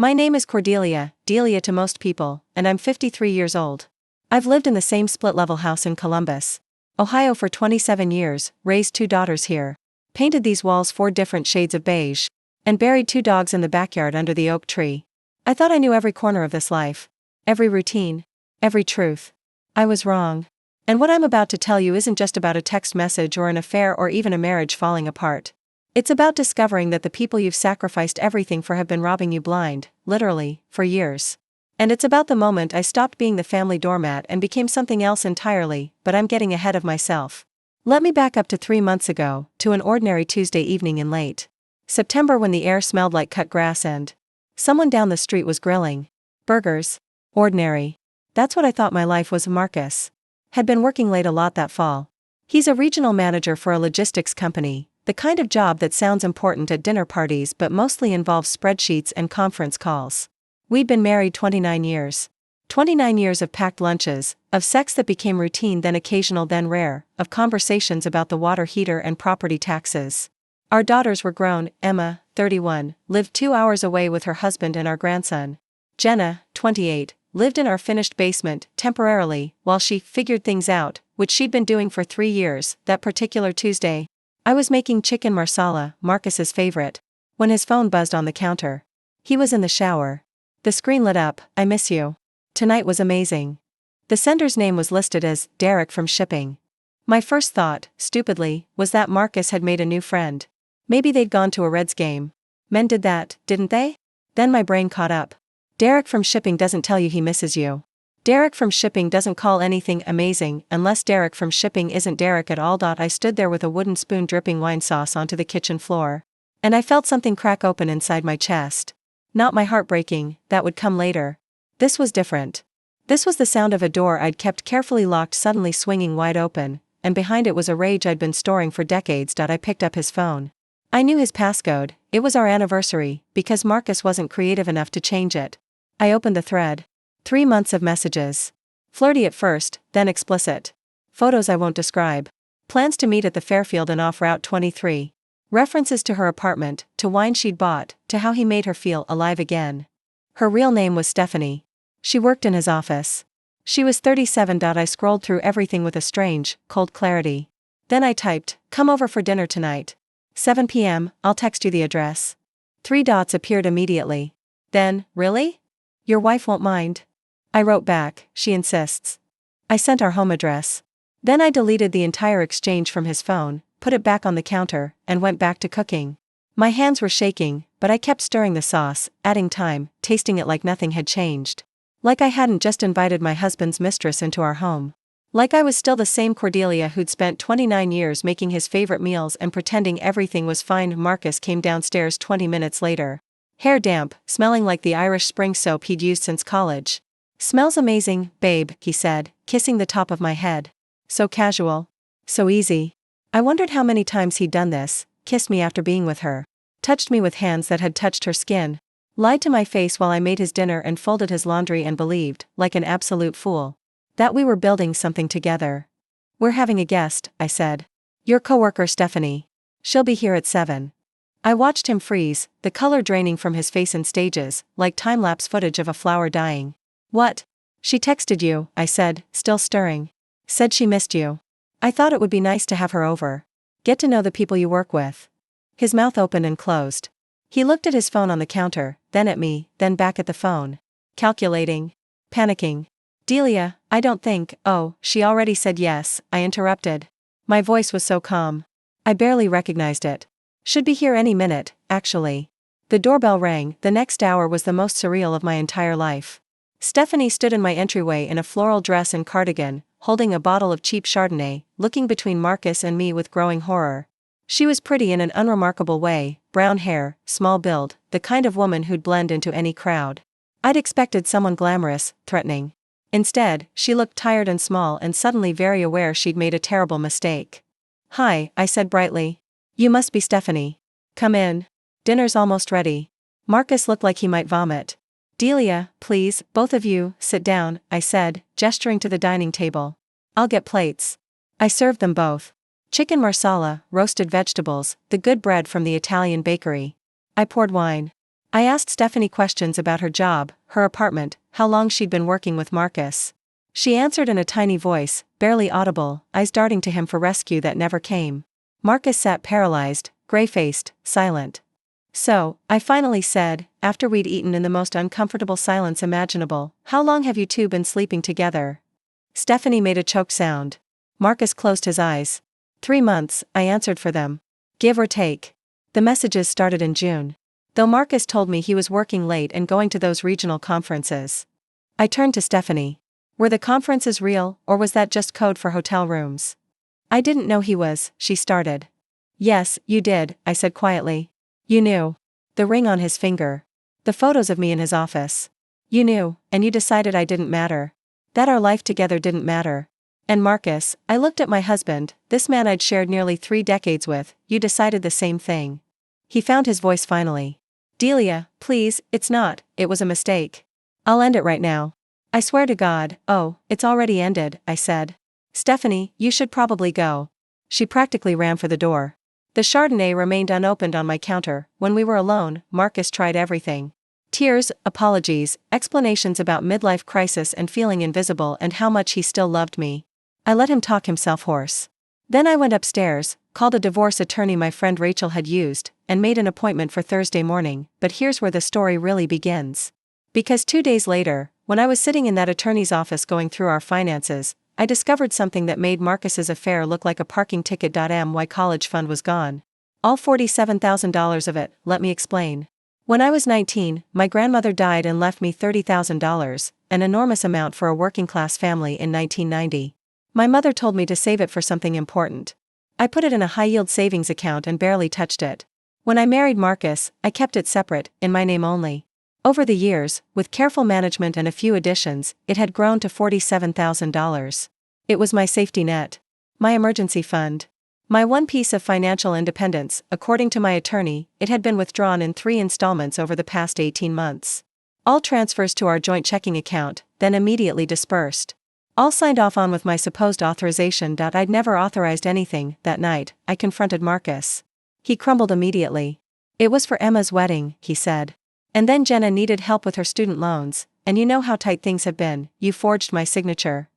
My name is Cordelia, Delia to most people, and I'm 53 years old. I've lived in the same split-level house in Columbus, Ohio for 27 years, raised 2 daughters here, painted these walls 4 different shades of beige, and buried 2 dogs in the backyard under the oak tree. I thought I knew every corner of this life, every routine, every truth. I was wrong. And what I'm about to tell you isn't just about a text message or an affair or even a marriage falling apart. It's about discovering that the people you've sacrificed everything for have been robbing you blind, literally, for years. And it's about the moment I stopped being the family doormat and became something else entirely, but I'm getting ahead of myself. Let me back up to 3 months ago, to an ordinary Tuesday evening in late September when the air smelled like cut grass and someone down the street was grilling burgers. Ordinary. That's what I thought my life was. Marcus had been working late a lot that fall. He's a regional manager for a logistics company, the kind of job that sounds important at dinner parties but mostly involves spreadsheets and conference calls. We'd been married 29 years. 29 years of packed lunches, of sex that became routine then occasional then rare, of conversations about the water heater and property taxes. Our daughters were grown. Emma, 31, lived 2 hours away with her husband and our grandson. Jenna, 28, lived in our finished basement, temporarily, while she figured things out, which she'd been doing for 3 years. That particular Tuesday, I was making chicken marsala, Marcus's favorite, when his phone buzzed on the counter. He was in the shower. The screen lit up. I miss you. Tonight was amazing. The sender's name was listed as Derek from shipping. My first thought, stupidly, was that Marcus had made a new friend. Maybe they'd gone to a Reds game. Men did that, didn't they? Then my brain caught up. Derek from shipping doesn't tell you he misses you. Derek from shipping doesn't call anything amazing unless Derek from shipping isn't Derek at all. I stood there with a wooden spoon dripping wine sauce onto the kitchen floor. And I felt something crack open inside my chest. Not my heart breaking, that would come later. This was different. This was the sound of a door I'd kept carefully locked suddenly swinging wide open, and behind it was a rage I'd been storing for decades. I picked up his phone. I knew his passcode. It was our anniversary, because Marcus wasn't creative enough to change it. I opened the thread. 3 months of messages. Flirty at first, then explicit. Photos I won't describe. Plans to meet at the Fairfield and off Route 23. References to her apartment, to wine she'd bought, to how he made her feel alive again. Her real name was Stephanie. She worked in his office. She was 37. I scrolled through everything with a strange, cold clarity. Then I typed, "Come over for dinner tonight. 7 p.m., I'll text you the address." 3 dots appeared immediately. Then, "Really? Your wife won't mind?" I wrote back, "She insists." I sent our home address. Then I deleted the entire exchange from his phone, put it back on the counter, and went back to cooking. My hands were shaking, but I kept stirring the sauce, adding thyme, tasting it like nothing had changed. Like I hadn't just invited my husband's mistress into our home. Like I was still the same Cordelia who'd spent 29 years making his favorite meals and pretending everything was fine. Marcus came downstairs 20 minutes later. Hair damp, smelling like the Irish spring soap he'd used since college. "Smells amazing, babe," he said, kissing the top of my head. So casual. So easy. I wondered how many times he'd done this, kissed me after being with her, touched me with hands that had touched her skin, lied to my face while I made his dinner and folded his laundry and believed, like an absolute fool, that we were building something together. "We're having a guest," I said. "Your coworker Stephanie. She'll be here at 7. I watched him freeze, the color draining from his face in stages, like time-lapse footage of a flower dying. "What? She texted you," I said, still stirring. "Said she missed you. I thought it would be nice to have her over. Get to know the people you work with." His mouth opened and closed. He looked at his phone on the counter, then at me, then back at the phone. Calculating. Panicking. "Delia, I don't think." "Oh, she already said yes," I interrupted. My voice was so calm. I barely recognized it. "Should be here any minute, actually." The doorbell rang. The next hour was the most surreal of my entire life. Stephanie stood in my entryway in a floral dress and cardigan, holding a bottle of cheap Chardonnay, looking between Marcus and me with growing horror. She was pretty in an unremarkable way, brown hair, small build, the kind of woman who'd blend into any crowd. I'd expected someone glamorous, threatening. Instead, she looked tired and small and suddenly very aware she'd made a terrible mistake. "Hi," I said brightly. "You must be Stephanie. Come in. Dinner's almost ready." Marcus looked like he might vomit. "Delia, please, both of you, sit down," I said, gesturing to the dining table. "I'll get plates." I served them both. Chicken marsala, roasted vegetables, the good bread from the Italian bakery. I poured wine. I asked Stephanie questions about her job, her apartment, how long she'd been working with Marcus. She answered in a tiny voice, barely audible, eyes darting to him for rescue that never came. Marcus sat paralyzed, gray-faced, silent. So, I finally said, after we'd eaten in the most uncomfortable silence imaginable, "How long have you two been sleeping together?" Stephanie made a choked sound. Marcus closed his eyes. 3 months, I answered for them. Give or take. The messages started in June. Though Marcus told me he was working late and going to those regional conferences. I turned to Stephanie. Were the conferences real, or was that just code for hotel rooms? I didn't know he was, she started. Yes, you did, I said quietly. You knew. The ring on his finger. The photos of me in his office. You knew, and you decided I didn't matter. That our life together didn't matter. And Marcus, I looked at my husband, this man I'd shared nearly 3 decades with, you decided the same thing. He found his voice finally. Delia, please, it's not, it was a mistake. I'll end it right now. I swear to God. Oh, it's already ended, I said. Stephanie, you should probably go. She practically ran for the door. The Chardonnay remained unopened on my counter. When we were alone, Marcus tried everything. Tears, apologies, explanations about midlife crisis and feeling invisible and how much he still loved me. I let him talk himself hoarse. Then I went upstairs, called a divorce attorney my friend Rachel had used, and made an appointment for Thursday morning, but here's where the story really begins. Because 2 days later, when I was sitting in that attorney's office going through our finances, I discovered something that made Marcus's affair look like a parking ticket. My college fund was gone. All $47,000 of it, let me explain. When I was 19, my grandmother died and left me $30,000, an enormous amount for a working-class family in 1990. My mother told me to save it for something important. I put it in a high-yield savings account and barely touched it. When I married Marcus, I kept it separate, in my name only. Over the years, with careful management and a few additions, it had grown to $47,000. It was my safety net. My emergency fund. My one piece of financial independence. According to my attorney, it had been withdrawn in 3 installments over the past 18 months. All transfers to our joint checking account, then immediately dispersed. All signed off on with my supposed authorization. I'd never authorized anything. That night, I confronted Marcus. He crumbled immediately. It was for Emma's wedding, he said. And then Jenna needed help with her student loans, and you know how tight things have been. You forged my signature.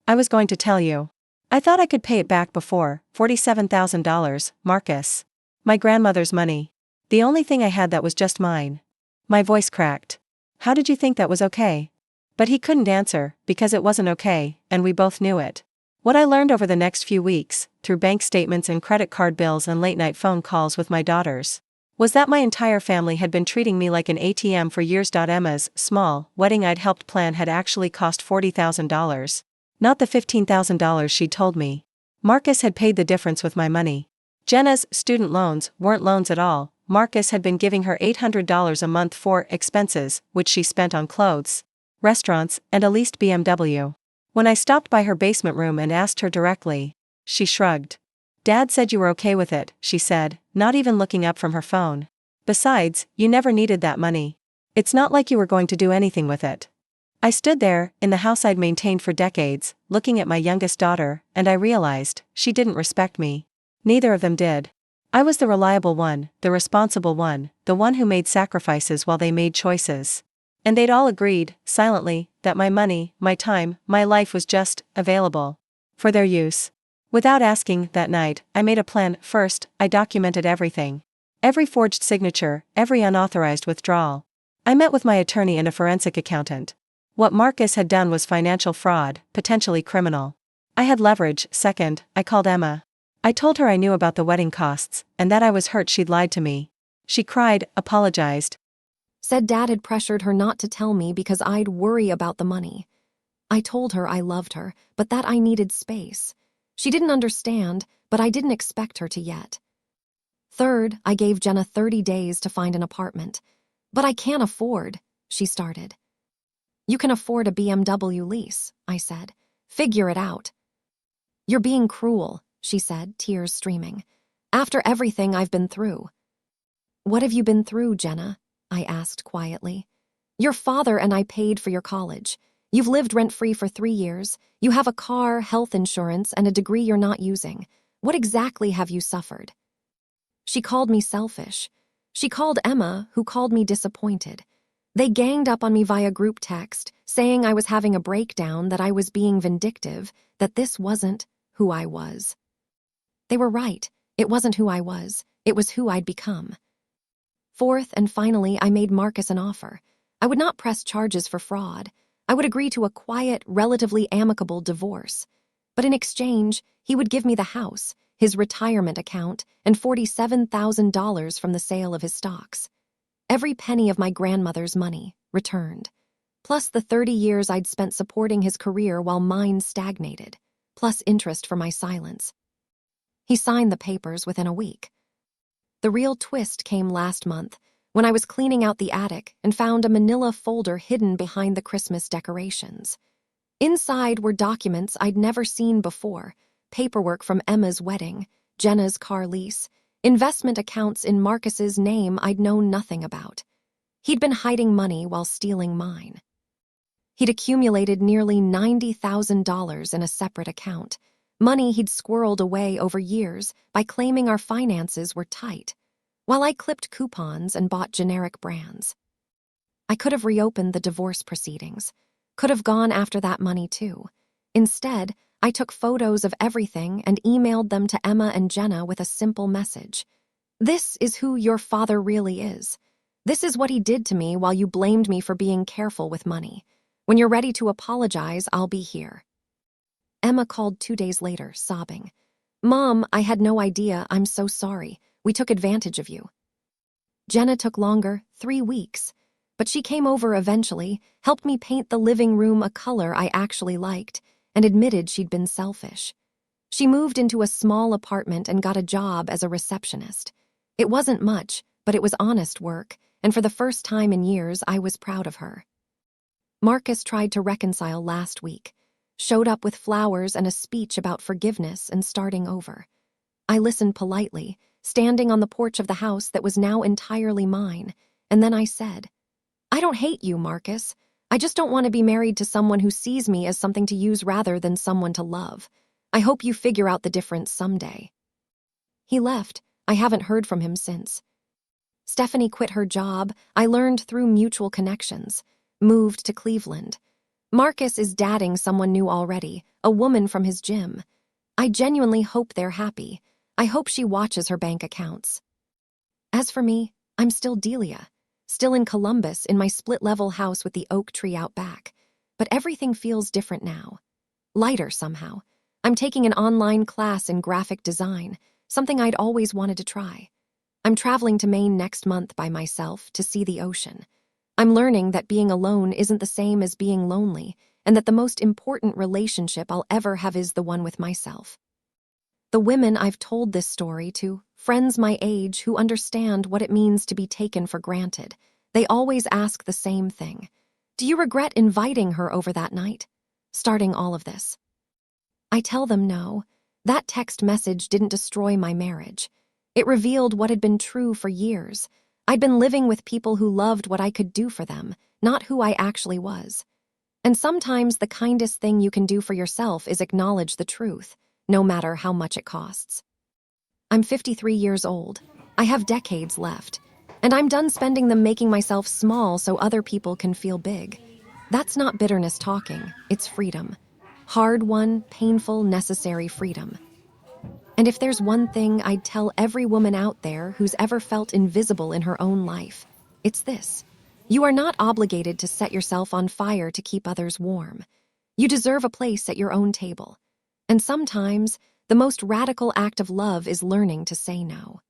I was going to tell you. I thought I could pay it back before. $47,000, Marcus. My grandmother's money. The only thing I had that was just mine. My voice cracked. How did you think that was okay? But he couldn't answer, because it wasn't okay, and we both knew it. What I learned over the next few weeks, through bank statements and credit card bills and late-night phone calls with my daughters, was that my entire family had been treating me like an ATM for years. Emma's small wedding I'd helped plan had actually cost $40,000. Not the $15,000 she'd told me. Marcus had paid the difference with my money. Jenna's student loans weren't loans at all. Marcus had been giving her $800 a month for expenses, which she spent on clothes, restaurants, and a leased BMW. When I stopped by her basement room and asked her directly, she shrugged. Dad said you were okay with it, she said, not even looking up from her phone. Besides, you never needed that money. It's not like you were going to do anything with it. I stood there, in the house I'd maintained for decades, looking at my youngest daughter, and I realized, she didn't respect me. Neither of them did. I was the reliable one, the responsible one, the one who made sacrifices while they made choices. And they'd all agreed, silently, that my money, my time, my life was just available for their use. Without asking, that night, I made a plan. First, I documented everything. Every forged signature, every unauthorized withdrawal. I met with my attorney and a forensic accountant. What Marcus had done was financial fraud, potentially criminal. I had leverage. Second, I called Emma. I told her I knew about the wedding costs, and that I was hurt she'd lied to me. She cried, apologized. Said Dad had pressured her not to tell me because I'd worry about the money. I told her I loved her, but that I needed space. She didn't understand, but I didn't expect her to yet. Third, I gave Jenna 30 days to find an apartment. But I can't afford, she started. You can afford a BMW lease, I said. Figure it out. You're being cruel, she said, tears streaming. After everything I've been through. What have you been through, Jenna? I asked quietly. Your father and I paid for your college. You've lived rent-free for 3 years. You have a car, health insurance, and a degree you're not using. What exactly have you suffered? She called me selfish. She called Emma, who called me disappointed. They ganged up on me via group text, saying I was having a breakdown, that I was being vindictive, that this wasn't who I was. They were right. It wasn't who I was. It was who I'd become. Fourth and finally, I made Marcus an offer. I would not press charges for fraud. I would agree to a quiet, relatively amicable divorce. But in exchange, he would give me the house, his retirement account, and $47,000 from the sale of his stocks. Every penny of my grandmother's money returned, plus the 30 years I'd spent supporting his career while mine stagnated, plus interest for my silence. He signed the papers within a week. The real twist came last month, when I was cleaning out the attic and found a manila folder hidden behind the Christmas decorations. Inside were documents I'd never seen before, paperwork from Emma's wedding, Jenna's car lease, investment accounts in Marcus's name I'd known nothing about. He'd been hiding money while stealing mine. He'd accumulated nearly $90,000 in a separate account, money he'd squirreled away over years by claiming our finances were tight, while I clipped coupons and bought generic brands. I could have reopened the divorce proceedings, could have gone after that money too. Instead, I took photos of everything and emailed them to Emma and Jenna with a simple message. This is who your father really is. This is what he did to me while you blamed me for being careful with money. When you're ready to apologize, I'll be here. Emma called 2 days later, sobbing. Mom, I had no idea. I'm so sorry. We took advantage of you. Jenna took longer, 3 weeks. But she came over eventually, helped me paint the living room a color I actually liked, and admitted she'd been selfish. She moved into a small apartment and got a job as a receptionist. It wasn't much, but it was honest work, and for the first time in years, I was proud of her. Marcus tried to reconcile last week, showed up with flowers and a speech about forgiveness and starting over. I listened politely, standing on the porch of the house that was now entirely mine, and then I said, I don't hate you, Marcus. I just don't want to be married to someone who sees me as something to use rather than someone to love. I hope you figure out the difference someday. He left. I haven't heard from him since. Stephanie quit her job, I learned through mutual connections, moved to Cleveland. Marcus is dating someone new already, a woman from his gym. I genuinely hope they're happy. I hope she watches her bank accounts. As for me, I'm still Delia. Still in Columbus, in my split-level house with the oak tree out back. But everything feels different now. Lighter somehow. I'm taking an online class in graphic design, something I'd always wanted to try. I'm traveling to Maine next month by myself to see the ocean. I'm learning that being alone isn't the same as being lonely, and that the most important relationship I'll ever have is the one with myself. The women I've told this story to, friends my age who understand what it means to be taken for granted, they always ask the same thing. Do you regret inviting her over that night? Starting all of this. I tell them no. That text message didn't destroy my marriage. It revealed what had been true for years. I'd been living with people who loved what I could do for them, not who I actually was. And sometimes the kindest thing you can do for yourself is acknowledge the truth, no matter how much it costs. I'm 53 years old. I have decades left, and I'm done spending them making myself small so other people can feel big. That's not bitterness talking, it's freedom. Hard-won, painful, necessary freedom. And if there's one thing I'd tell every woman out there who's ever felt invisible in her own life, it's this. You are not obligated to set yourself on fire to keep others warm. You deserve a place at your own table. And sometimes, the most radical act of love is learning to say no.